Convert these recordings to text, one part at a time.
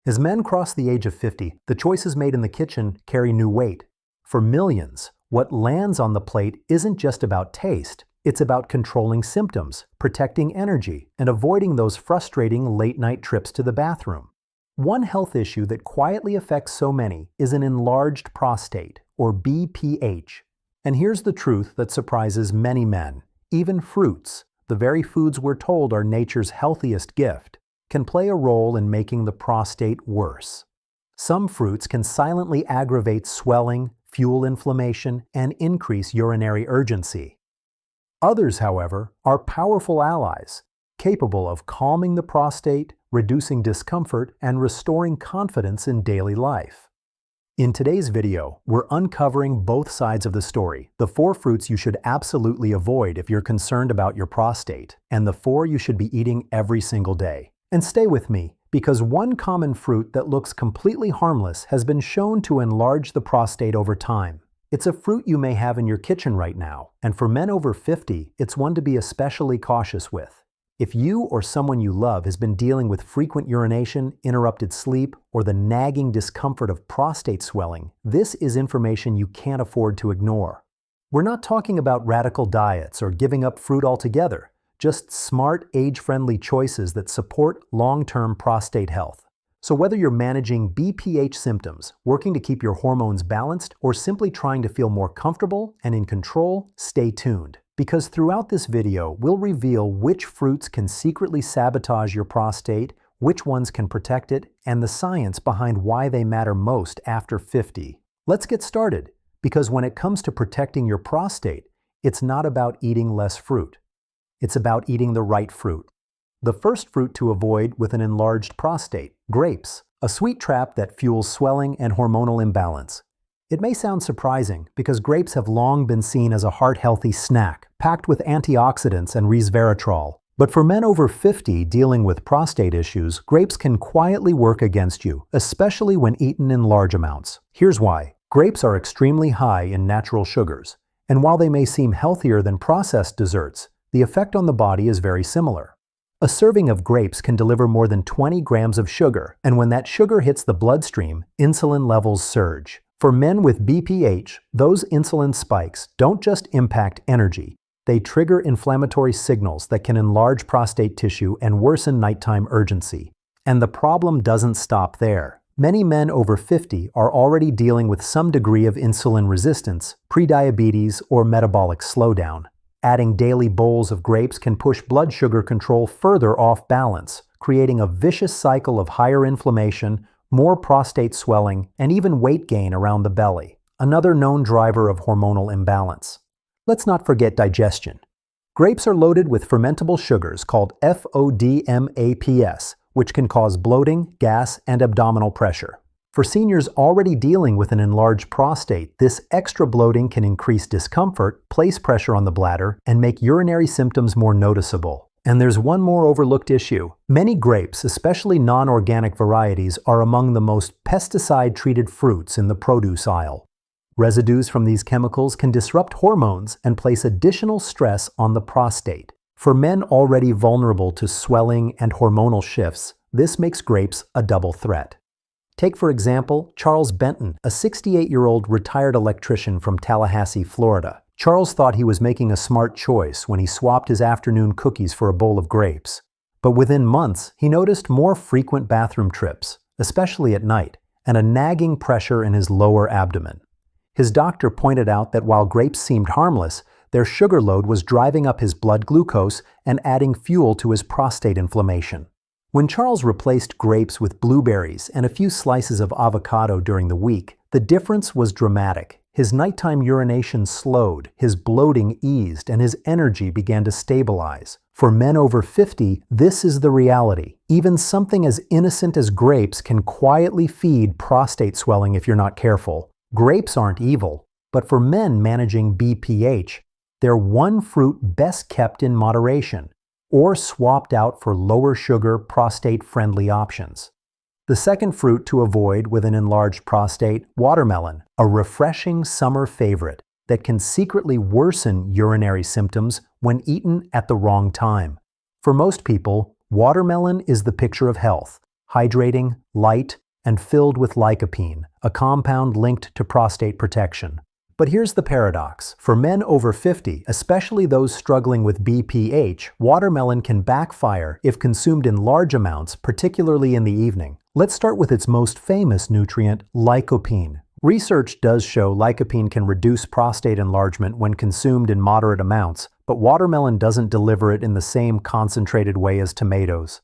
As men cross the age of 50, the choices made in the kitchen carry new weight. For millions, what lands on the plate isn't just about taste, it's about controlling symptoms, protecting energy, and avoiding those frustrating late-night trips to the bathroom. One health issue that quietly affects so many is an enlarged prostate, or BPH. And here's the truth that surprises many men. Even fruits, the very foods we're told are nature's healthiest gift, can play a role in making the prostate worse. Some fruits can silently aggravate swelling, fuel inflammation, and increase urinary urgency. Others, however, are powerful allies, capable of calming the prostate, reducing discomfort, and restoring confidence in daily life. In today's video, we're uncovering both sides of the story, the 4 fruits you should absolutely avoid if you're concerned about your prostate, and the 4 you should be eating every single day. And stay with me, because one common fruit that looks completely harmless has been shown to enlarge the prostate over time. It's a fruit you may have in your kitchen right now, and for men over 50, it's one to be especially cautious with. If you or someone you love has been dealing with frequent urination, interrupted sleep, or the nagging discomfort of prostate swelling, this is information you can't afford to ignore. We're not talking about radical diets or giving up fruit altogether, just smart, age-friendly choices that support long-term prostate health. So whether you're managing BPH symptoms, working to keep your hormones balanced, or simply trying to feel more comfortable and in control, stay tuned. Because throughout this video, we'll reveal which fruits can secretly sabotage your prostate, which ones can protect it, and the science behind why they matter most after 50. Let's get started, because when it comes to protecting your prostate, it's not about eating less fruit. It's about eating the right fruit. The first fruit to avoid with an enlarged prostate, grapes, a sweet trap that fuels swelling and hormonal imbalance. It may sound surprising because grapes have long been seen as a heart-healthy snack, packed with antioxidants and resveratrol. But for men over 50 dealing with prostate issues, grapes can quietly work against you, especially when eaten in large amounts. Here's why. Grapes are extremely high in natural sugars, and while they may seem healthier than processed desserts, the effect on the body is very similar. A serving of grapes can deliver more than 20 grams of sugar, and when that sugar hits the bloodstream, insulin levels surge. For men with BPH, those insulin spikes don't just impact energy, they trigger inflammatory signals that can enlarge prostate tissue and worsen nighttime urgency. And the problem doesn't stop there. Many men over 50 are already dealing with some degree of insulin resistance, prediabetes, or metabolic slowdown. Adding daily bowls of grapes can push blood sugar control further off balance, creating a vicious cycle of higher inflammation, more prostate swelling, and even weight gain around the belly, another known driver of hormonal imbalance. Let's not forget digestion. Grapes are loaded with fermentable sugars called FODMAPs, which can cause bloating, gas, and abdominal pressure. For seniors already dealing with an enlarged prostate, this extra bloating can increase discomfort, place pressure on the bladder, and make urinary symptoms more noticeable. And there's one more overlooked issue. Many grapes, especially non-organic varieties, are among the most pesticide-treated fruits in the produce aisle. Residues from these chemicals can disrupt hormones and place additional stress on the prostate. For men already vulnerable to swelling and hormonal shifts, this makes grapes a double threat. Take, for example, Charles Benton, a 68-year-old retired electrician from Tallahassee, Florida. Charles thought he was making a smart choice when he swapped his afternoon cookies for a bowl of grapes. But within months, he noticed more frequent bathroom trips, especially at night, and a nagging pressure in his lower abdomen. His doctor pointed out that while grapes seemed harmless, their sugar load was driving up his blood glucose and adding fuel to his prostate inflammation. When Charles replaced grapes with blueberries and a few slices of avocado during the week, the difference was dramatic. His nighttime urination slowed, his bloating eased, and his energy began to stabilize. For men over 50, this is the reality. Even something as innocent as grapes can quietly feed prostate swelling if you're not careful. Grapes aren't evil, but for men managing BPH, they're one fruit best kept in moderation, or swapped out for lower sugar, prostate-friendly options. The second fruit to avoid with an enlarged prostate, watermelon, a refreshing summer favorite that can secretly worsen urinary symptoms when eaten at the wrong time. For most people, watermelon is the picture of health, hydrating, light, and filled with lycopene, a compound linked to prostate protection. But here's the paradox. For men over 50, especially those struggling with BPH, watermelon can backfire if consumed in large amounts, particularly in the evening. Let's start with its most famous nutrient, lycopene. Research does show lycopene can reduce prostate enlargement when consumed in moderate amounts, but watermelon doesn't deliver it in the same concentrated way as tomatoes.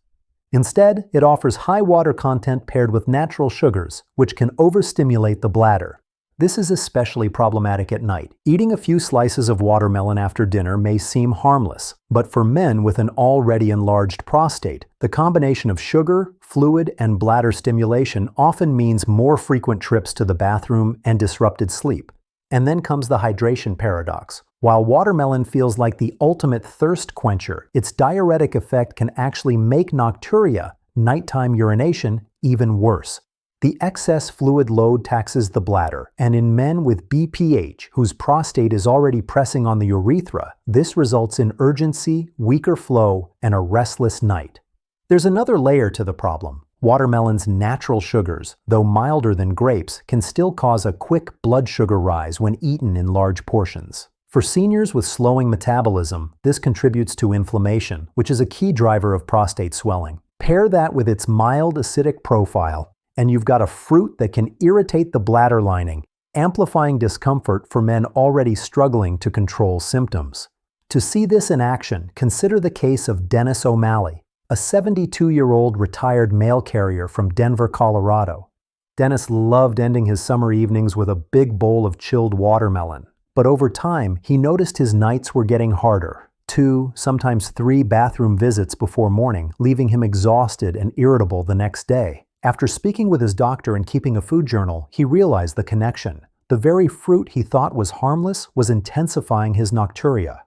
Instead, it offers high water content paired with natural sugars, which can overstimulate the bladder. This is especially problematic at night. Eating a few slices of watermelon after dinner may seem harmless, but for men with an already enlarged prostate, the combination of sugar, fluid, and bladder stimulation often means more frequent trips to the bathroom and disrupted sleep. And then comes the hydration paradox. While watermelon feels like the ultimate thirst quencher, its diuretic effect can actually make nocturia, nighttime urination, even worse. The excess fluid load taxes the bladder, and in men with BPH, whose prostate is already pressing on the urethra, this results in urgency, weaker flow, and a restless night. There's another layer to the problem. Watermelon's natural sugars, though milder than grapes, can still cause a quick blood sugar rise when eaten in large portions. For seniors with slowing metabolism, this contributes to inflammation, which is a key driver of prostate swelling. Pair that with its mild acidic profile, and you've got a fruit that can irritate the bladder lining, amplifying discomfort for men already struggling to control symptoms. To see this in action, consider the case of Dennis O'Malley, a 72-year-old retired mail carrier from Denver, Colorado. Dennis loved ending his summer evenings with a big bowl of chilled watermelon. But over time, he noticed his nights were getting harder. 2, sometimes 3 bathroom visits before morning, leaving him exhausted and irritable the next day. After speaking with his doctor and keeping a food journal, he realized the connection. The very fruit he thought was harmless was intensifying his nocturia.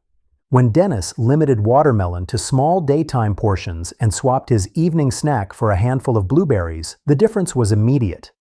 When Dennis limited watermelon to small daytime portions and swapped his evening snack for a handful of blueberries, the difference was immediate.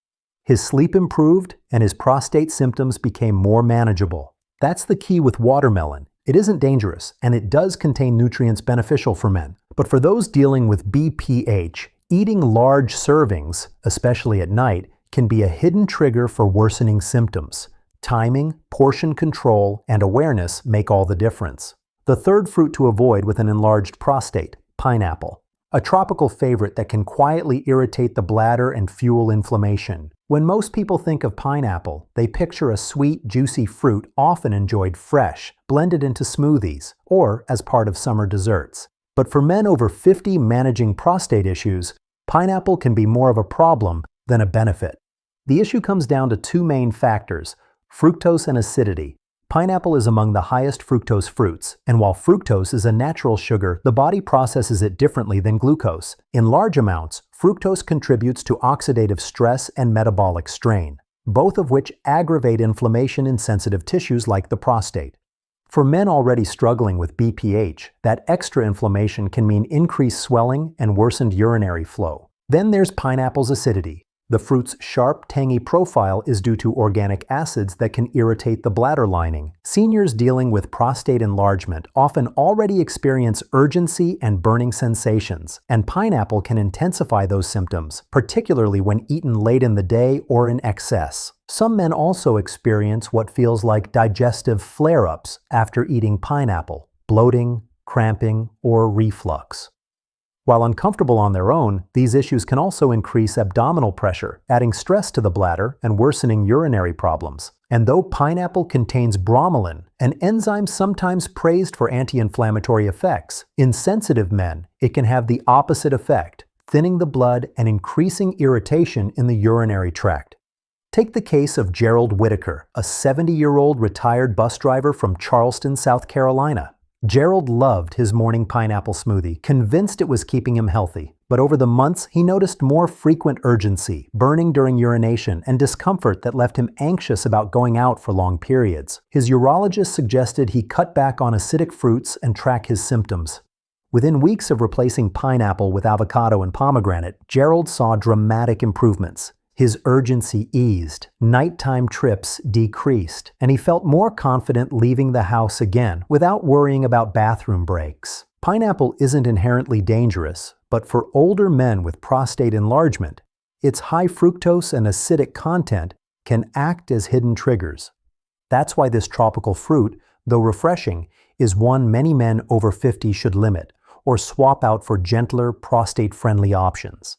His sleep improved and his prostate symptoms became more manageable. That's the key with watermelon. It isn't dangerous, and it does contain nutrients beneficial for men. But for those dealing with BPH, eating large servings, especially at night, can be a hidden trigger for worsening symptoms. Timing, portion control, and awareness make all the difference. The third fruit to avoid with an enlarged prostate, pineapple. A tropical favorite that can quietly irritate the bladder and fuel inflammation. When most people think of pineapple, they picture a sweet, juicy fruit often enjoyed fresh, blended into smoothies, or as part of summer desserts. But for men over 50 managing prostate issues, pineapple can be more of a problem than a benefit. The issue comes down to 2 main factors, fructose and acidity. Pineapple is among the highest fructose fruits, and while fructose is a natural sugar, the body processes it differently than glucose. In large amounts, fructose contributes to oxidative stress and metabolic strain, both of which aggravate inflammation in sensitive tissues like the prostate. For men already struggling with BPH, that extra inflammation can mean increased swelling and worsened urinary flow. Then there's pineapple's acidity. The fruit's sharp, tangy profile is due to organic acids that can irritate the bladder lining. Seniors dealing with prostate enlargement often already experience urgency and burning sensations, and pineapple can intensify those symptoms, particularly when eaten late in the day or in excess. Some men also experience what feels like digestive flare-ups after eating pineapple, bloating, cramping, or reflux. While uncomfortable on their own, these issues can also increase abdominal pressure, adding stress to the bladder and worsening urinary problems. And though pineapple contains bromelain, an enzyme sometimes praised for anti-inflammatory effects, in sensitive men, it can have the opposite effect, thinning the blood and increasing irritation in the urinary tract. Take the case of Gerald Whitaker, a 70-year-old retired bus driver from Charleston, South Carolina. Gerald loved his morning pineapple smoothie, convinced it was keeping him healthy. But over the months, he noticed more frequent urgency, burning during urination, and discomfort that left him anxious about going out for long periods. His urologist suggested he cut back on acidic fruits and track his symptoms. Within weeks of replacing pineapple with avocado and pomegranate, Gerald saw dramatic improvements. His urgency eased, nighttime trips decreased, and he felt more confident leaving the house again without worrying about bathroom breaks. Pineapple isn't inherently dangerous, But for older men with prostate enlargement, its high fructose and acidic content can act as hidden triggers. That's why this tropical fruit, though refreshing, is one many men over 50 should limit or swap out for gentler, prostate-friendly options.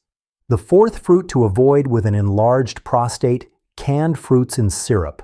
The fourth fruit to avoid with an enlarged prostate: canned fruits in syrup.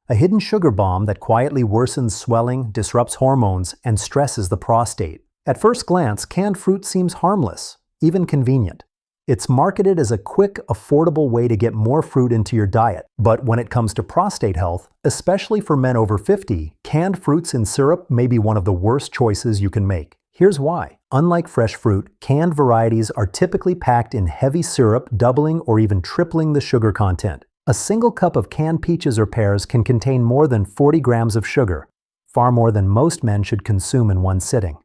A hidden sugar bomb that quietly worsens swelling, disrupts hormones, and stresses the prostate. At first glance, canned fruit seems harmless, even convenient. It's marketed as a quick, affordable way to get more fruit into your diet. But when it comes to prostate health, especially for men over 50, canned fruits in syrup may be one of the worst choices you can make. Here's why. Unlike fresh fruit, canned varieties are typically packed in heavy syrup, doubling or even tripling the sugar content. A single cup of canned peaches or pears can contain more than 40 grams of sugar, far more than most men should consume in one sitting.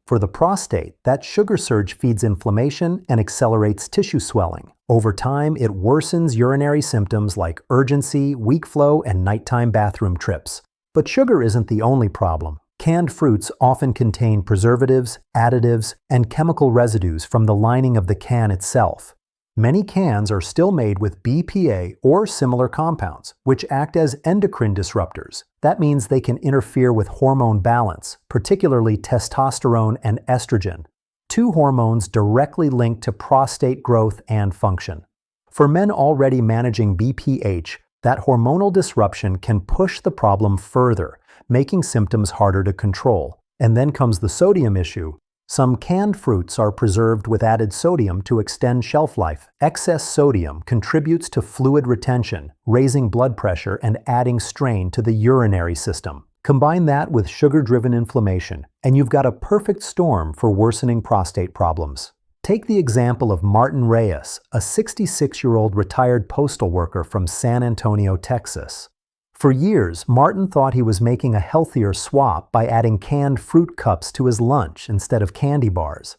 For the prostate, that sugar surge feeds inflammation and accelerates tissue swelling. Over time, it worsens urinary symptoms like urgency, weak flow, and nighttime bathroom trips. But sugar isn't the only problem. Canned fruits often contain preservatives, additives, and chemical residues from the lining of the can itself. Many cans are still made with BPA or similar compounds, which act as endocrine disruptors. That means they can interfere with hormone balance, particularly testosterone and estrogen, two hormones directly linked to prostate growth and function. For men already managing BPH, that hormonal disruption can push the problem further, making symptoms harder to control. And then comes the sodium issue. Some canned fruits are preserved with added sodium to extend shelf life. Excess sodium contributes to fluid retention, raising blood pressure and adding strain to the urinary system. Combine that with sugar-driven inflammation, and you've got a perfect storm for worsening prostate problems. Take the example of Martin Reyes, a 66-year-old retired postal worker from San Antonio, Texas. For years, Martin thought he was making a healthier swap by adding canned fruit cups to his lunch instead of candy bars.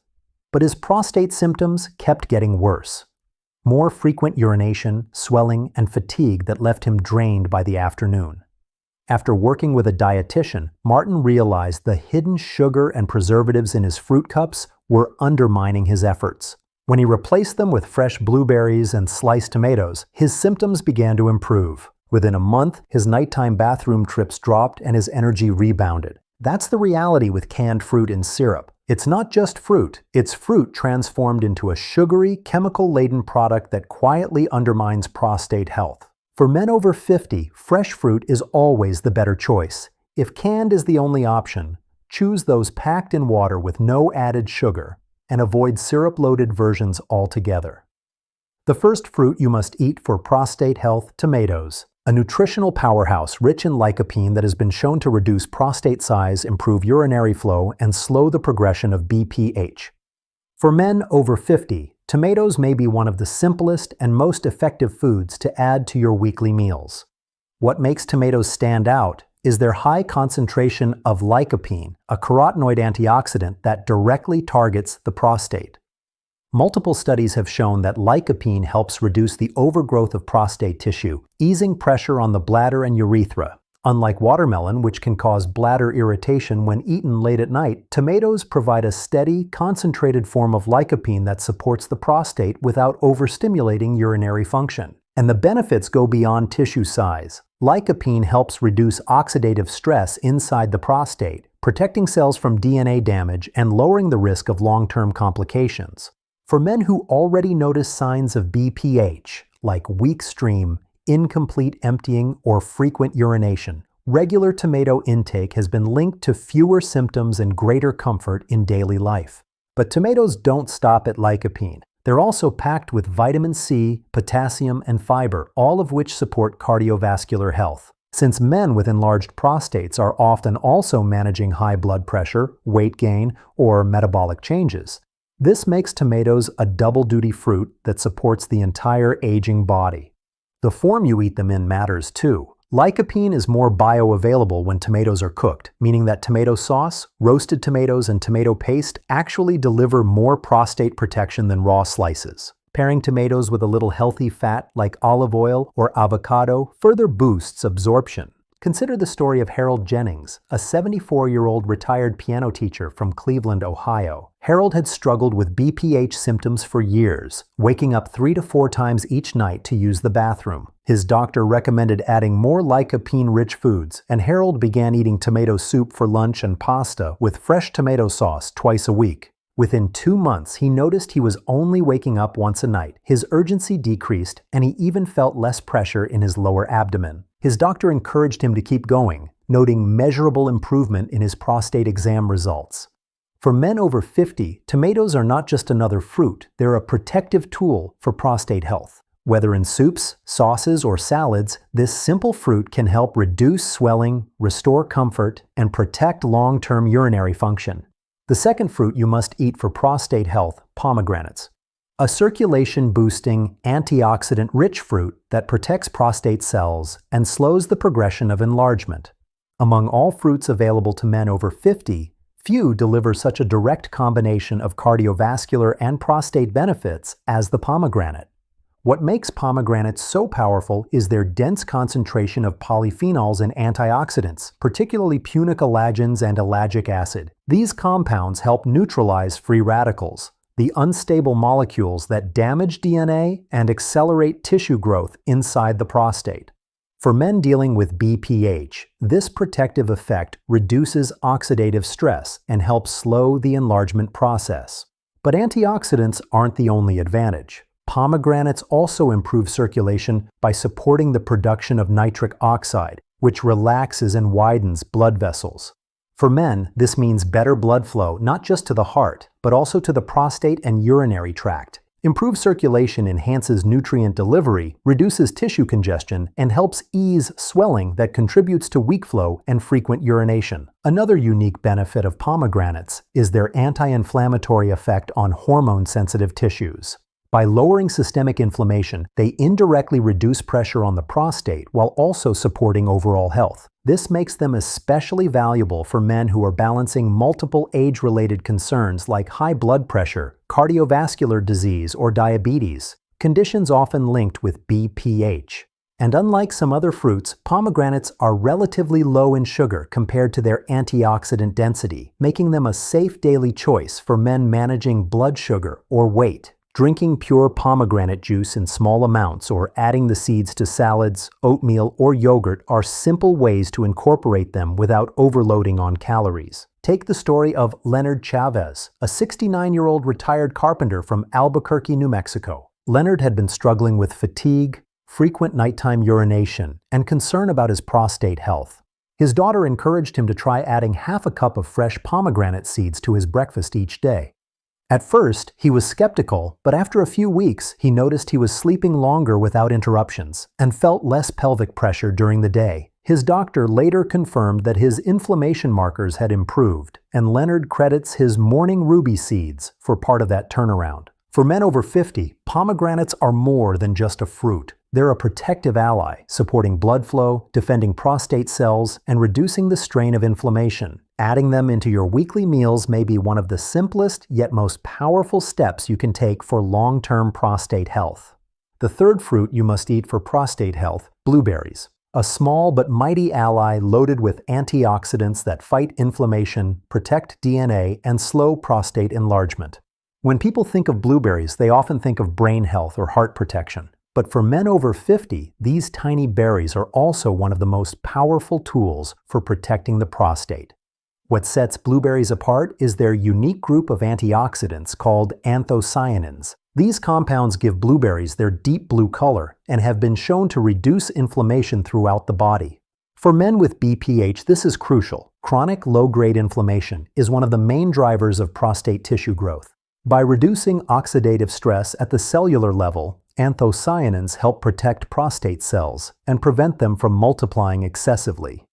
But his prostate symptoms kept getting worse. More frequent urination, swelling, and fatigue that left him drained by the afternoon. After working with a dietitian, Martin realized the hidden sugar and preservatives in his fruit cups were undermining his efforts. When he replaced them with fresh blueberries and sliced tomatoes, his symptoms began to improve. Within a month, his nighttime bathroom trips dropped and his energy rebounded. That's the reality with canned fruit in syrup. It's not just fruit, it's fruit transformed into a sugary, chemical-laden product that quietly undermines prostate health. For men over 50, fresh fruit is always the better choice. If canned is the only option, choose those packed in water with no added sugar, and avoid syrup-loaded versions altogether. The first fruit you must eat for prostate health: tomatoes. A nutritional powerhouse rich in lycopene that has been shown to reduce prostate size, improve urinary flow, and slow the progression of BPH. For men over 50, tomatoes may be one of the simplest and most effective foods to add to your weekly meals. What makes tomatoes stand out is their high concentration of lycopene, a carotenoid antioxidant that directly targets the prostate. Multiple studies have shown that lycopene helps reduce the overgrowth of prostate tissue, easing pressure on the bladder and urethra. Unlike watermelon, which can cause bladder irritation when eaten late at night, tomatoes provide a steady, concentrated form of lycopene that supports the prostate without overstimulating urinary function. And the benefits go beyond tissue size. Lycopene helps reduce oxidative stress inside the prostate, protecting cells from DNA damage and lowering the risk of long-term complications. For men who already notice signs of BPH, like weak stream, incomplete emptying, or frequent urination, regular tomato intake has been linked to fewer symptoms and greater comfort in daily life. But tomatoes don't stop at lycopene. They're also packed with vitamin C, potassium, and fiber, all of which support cardiovascular health. Since men with enlarged prostates are often also managing high blood pressure, weight gain, or metabolic changes, this makes tomatoes a double-duty fruit that supports the entire aging body. The form you eat them in matters too. Lycopene is more bioavailable when tomatoes are cooked, meaning that tomato sauce, roasted tomatoes, and tomato paste actually deliver more prostate protection than raw slices. Pairing tomatoes with a little healthy fat like olive oil or avocado further boosts absorption. Consider the story of Harold Jennings, a 74-year-old retired piano teacher from Cleveland, Ohio. Harold had struggled with BPH symptoms for years, waking up 3 to 4 times each night to use the bathroom. His doctor recommended adding more lycopene-rich foods, and Harold began eating tomato soup for lunch and pasta with fresh tomato sauce twice a week. Within 2 months, he noticed he was only waking up once a night. His urgency decreased, and he even felt less pressure in his lower abdomen. His doctor encouraged him to keep going, noting measurable improvement in his prostate exam results. For men over 50, tomatoes are not just another fruit, they're a protective tool for prostate health. Whether in soups, sauces, or salads, this simple fruit can help reduce swelling, restore comfort, and protect long-term urinary function. The second fruit you must eat for prostate health, pomegranates. A circulation-boosting, antioxidant-rich fruit that protects prostate cells and slows the progression of enlargement. Among all fruits available to men over 50, few deliver such a direct combination of cardiovascular and prostate benefits as the pomegranate. What makes pomegranates so powerful is their dense concentration of polyphenols and antioxidants, particularly punicalagins and ellagic acid. These compounds help neutralize free radicals, the unstable molecules that damage DNA and accelerate tissue growth inside the prostate. For men dealing with BPH, this protective effect reduces oxidative stress and helps slow the enlargement process. But antioxidants aren't the only advantage. Pomegranates also improve circulation by supporting the production of nitric oxide, which relaxes and widens blood vessels. For men, this means better blood flow not just to the heart, but also to the prostate and urinary tract. Improved circulation enhances nutrient delivery, reduces tissue congestion, and helps ease swelling that contributes to weak flow and frequent urination. Another unique benefit of pomegranates is their anti-inflammatory effect on hormone-sensitive tissues. By lowering systemic inflammation, they indirectly reduce pressure on the prostate while also supporting overall health. This makes them especially valuable for men who are balancing multiple age-related concerns like high blood pressure, cardiovascular disease, or diabetes, conditions often linked with BPH. And unlike some other fruits, pomegranates are relatively low in sugar compared to their antioxidant density, making them a safe daily choice for men managing blood sugar or weight. Drinking pure pomegranate juice in small amounts or adding the seeds to salads, oatmeal, or yogurt are simple ways to incorporate them without overloading on calories. Take the story of Leonard Chavez, a 69-year-old retired carpenter from Albuquerque, New Mexico. Leonard had been struggling with fatigue, frequent nighttime urination, and concern about his prostate health. His daughter encouraged him to try adding half a cup of fresh pomegranate seeds to his breakfast each day. At first, he was skeptical, but after a few weeks, he noticed he was sleeping longer without interruptions and felt less pelvic pressure during the day. His doctor later confirmed that his inflammation markers had improved, and Leonard credits his morning ruby seeds for part of that turnaround. For men over 50, pomegranates are more than just a fruit. They're a protective ally, supporting blood flow, defending prostate cells, and reducing the strain of inflammation. Adding them into your weekly meals may be one of the simplest yet most powerful steps you can take for long-term prostate health. The third fruit you must eat for prostate health, blueberries. A small but mighty ally loaded with antioxidants that fight inflammation, protect DNA, and slow prostate enlargement. When people think of blueberries, they often think of brain health or heart protection. But for men over 50, these tiny berries are also one of the most powerful tools for protecting the prostate. What sets blueberries apart is their unique group of antioxidants called anthocyanins. These compounds give blueberries their deep blue color and have been shown to reduce inflammation throughout the body. For men with BPH, this is crucial. Chronic low-grade inflammation is one of the main drivers of prostate tissue growth. By reducing oxidative stress at the cellular level, anthocyanins help protect prostate cells and prevent them from multiplying excessively.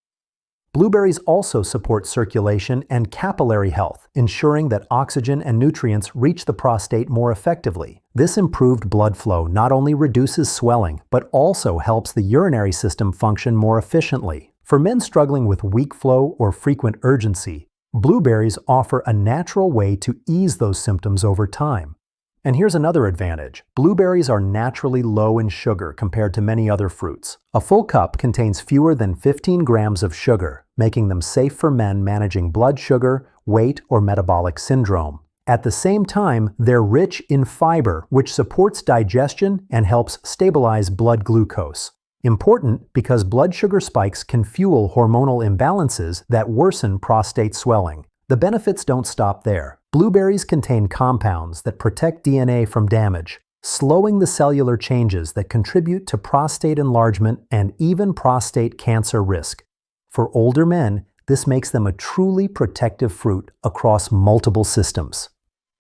Blueberries also support circulation and capillary health, ensuring that oxygen and nutrients reach the prostate more effectively. This improved blood flow not only reduces swelling, but also helps the urinary system function more efficiently. For men struggling with weak flow or frequent urgency, blueberries offer a natural way to ease those symptoms over time. And here's another advantage. Blueberries are naturally low in sugar compared to many other fruits. A full cup contains fewer than 15 grams of sugar, making them safe for men managing blood sugar, weight, or metabolic syndrome. At the same time, they're rich in fiber, which supports digestion and helps stabilize blood glucose. Important because blood sugar spikes can fuel hormonal imbalances that worsen prostate swelling. The benefits don't stop there. Blueberries contain compounds that protect DNA from damage, slowing the cellular changes that contribute to prostate enlargement and even prostate cancer risk. For older men, this makes them a truly protective fruit across multiple systems.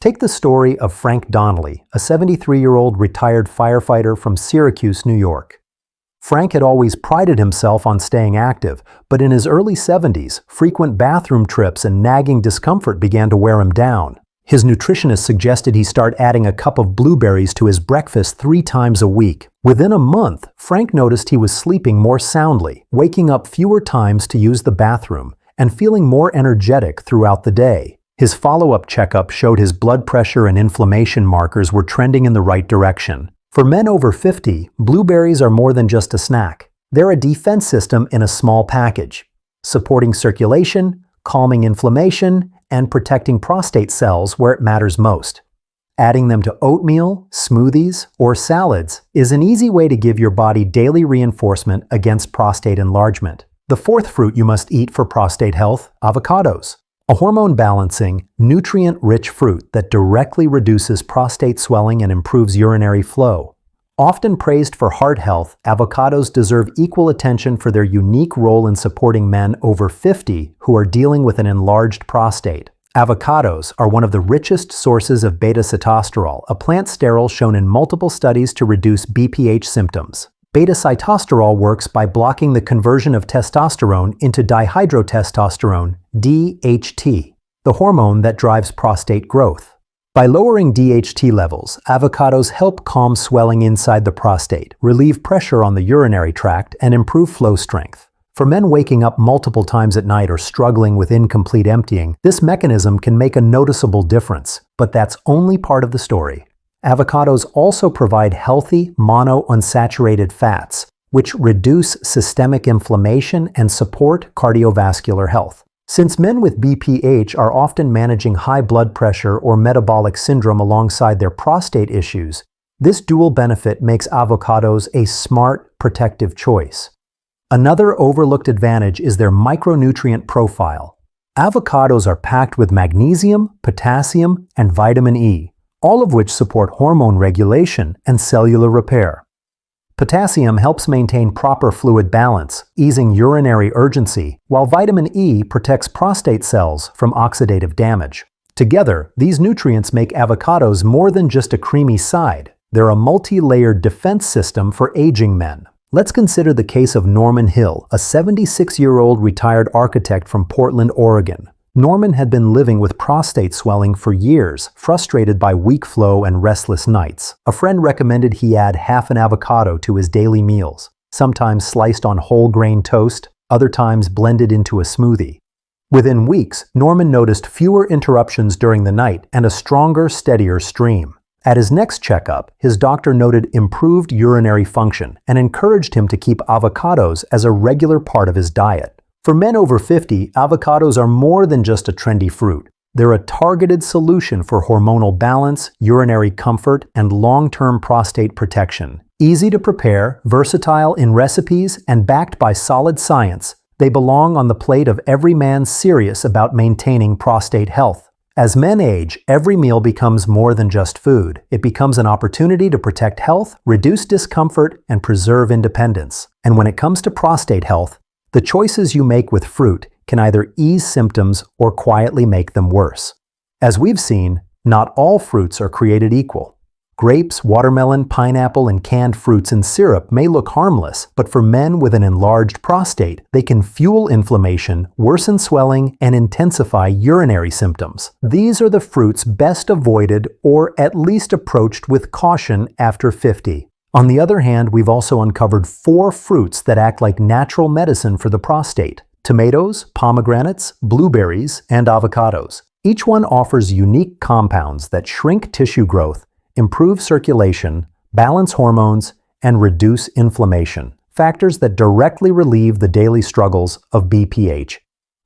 Take the story of Frank Donnelly, a 73-year-old retired firefighter from Syracuse, New York. Frank had always prided himself on staying active, but in his early 70s, frequent bathroom trips and nagging discomfort began to wear him down. His nutritionist suggested he start adding a cup of blueberries to his breakfast 3 times a week. Within a month, Frank noticed he was sleeping more soundly, waking up fewer times to use the bathroom, and feeling more energetic throughout the day. His follow-up checkup showed his blood pressure and inflammation markers were trending in the right direction. For men over 50, blueberries are more than just a snack. They're a defense system in a small package, supporting circulation, calming inflammation, and protecting prostate cells where it matters most. Adding them to oatmeal, smoothies, or salads is an easy way to give your body daily reinforcement against prostate enlargement. The fourth fruit you must eat for prostate health: avocados. A hormone-balancing, nutrient-rich fruit that directly reduces prostate swelling and improves urinary flow. Often praised for heart health, avocados deserve equal attention for their unique role in supporting men over 50 who are dealing with an enlarged prostate. Avocados are one of the richest sources of beta-sitosterol, a plant sterol shown in multiple studies to reduce BPH symptoms. Beta-sitosterol works by blocking the conversion of testosterone into dihydrotestosterone, DHT, the hormone that drives prostate growth. By lowering DHT levels, avocados help calm swelling inside the prostate, relieve pressure on the urinary tract, and improve flow strength. For men waking up multiple times at night or struggling with incomplete emptying, this mechanism can make a noticeable difference, but that's only part of the story. Avocados also provide healthy monounsaturated fats, which reduce systemic inflammation and support cardiovascular health. Since men with BPH are often managing high blood pressure or metabolic syndrome alongside their prostate issues, this dual benefit makes avocados a smart, protective choice. Another overlooked advantage is their micronutrient profile. Avocados are packed with magnesium, potassium, and vitamin E, all of which support hormone regulation and cellular repair. Potassium helps maintain proper fluid balance, easing urinary urgency, while vitamin E protects prostate cells from oxidative damage. Together, these nutrients make avocados more than just a creamy side. They're a multi-layered defense system for aging men. Let's consider the case of Norman Hill, a 76-year-old retired architect from Portland, Oregon. Norman had been living with prostate swelling for years, frustrated by weak flow and restless nights. A friend recommended he add half an avocado to his daily meals, sometimes sliced on whole grain toast, other times blended into a smoothie. Within weeks, Norman noticed fewer interruptions during the night and a stronger, steadier stream. At his next checkup, his doctor noted improved urinary function and encouraged him to keep avocados as a regular part of his diet. For men over 50, avocados are more than just a trendy fruit. They're a targeted solution for hormonal balance, urinary comfort, and long-term prostate protection. Easy to prepare, versatile in recipes, and backed by solid science, they belong on the plate of every man serious about maintaining prostate health. As men age, every meal becomes more than just food. It becomes an opportunity to protect health, reduce discomfort, and preserve independence. And when it comes to prostate health, the choices you make with fruit can either ease symptoms or quietly make them worse. As we've seen, not all fruits are created equal. Grapes, watermelon, pineapple, and canned fruits in syrup may look harmless, but for men with an enlarged prostate, they can fuel inflammation, worsen swelling, and intensify urinary symptoms. These are the fruits best avoided or at least approached with caution after 50. On the other hand, we've also uncovered 4 fruits that act like natural medicine for the prostate: tomatoes, pomegranates, blueberries, and avocados. Each one offers unique compounds that shrink tissue growth, improve circulation, balance hormones, and reduce inflammation, factors that directly relieve the daily struggles of BPH.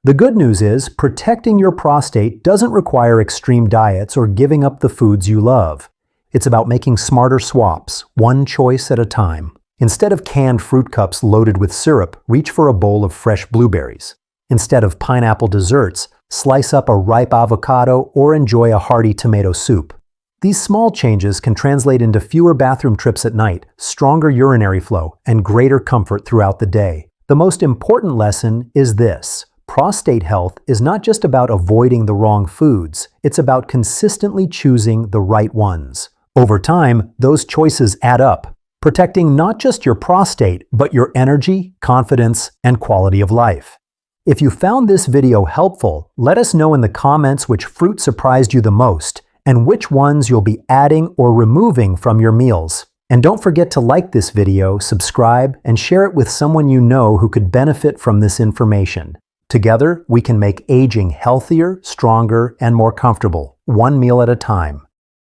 The good news is, protecting your prostate doesn't require extreme diets or giving up the foods you love. It's about making smarter swaps, one choice at a time. Instead of canned fruit cups loaded with syrup, reach for a bowl of fresh blueberries. Instead of pineapple desserts, slice up a ripe avocado or enjoy a hearty tomato soup. These small changes can translate into fewer bathroom trips at night, stronger urinary flow, and greater comfort throughout the day. The most important lesson is this: prostate health is not just about avoiding the wrong foods, it's about consistently choosing the right ones. Over time, those choices add up, protecting not just your prostate, but your energy, confidence, and quality of life. If you found this video helpful, let us know in the comments which fruit surprised you the most, and which ones you'll be adding or removing from your meals. And don't forget to like this video, subscribe, and share it with someone you know who could benefit from this information. Together, we can make aging healthier, stronger, and more comfortable, one meal at a time.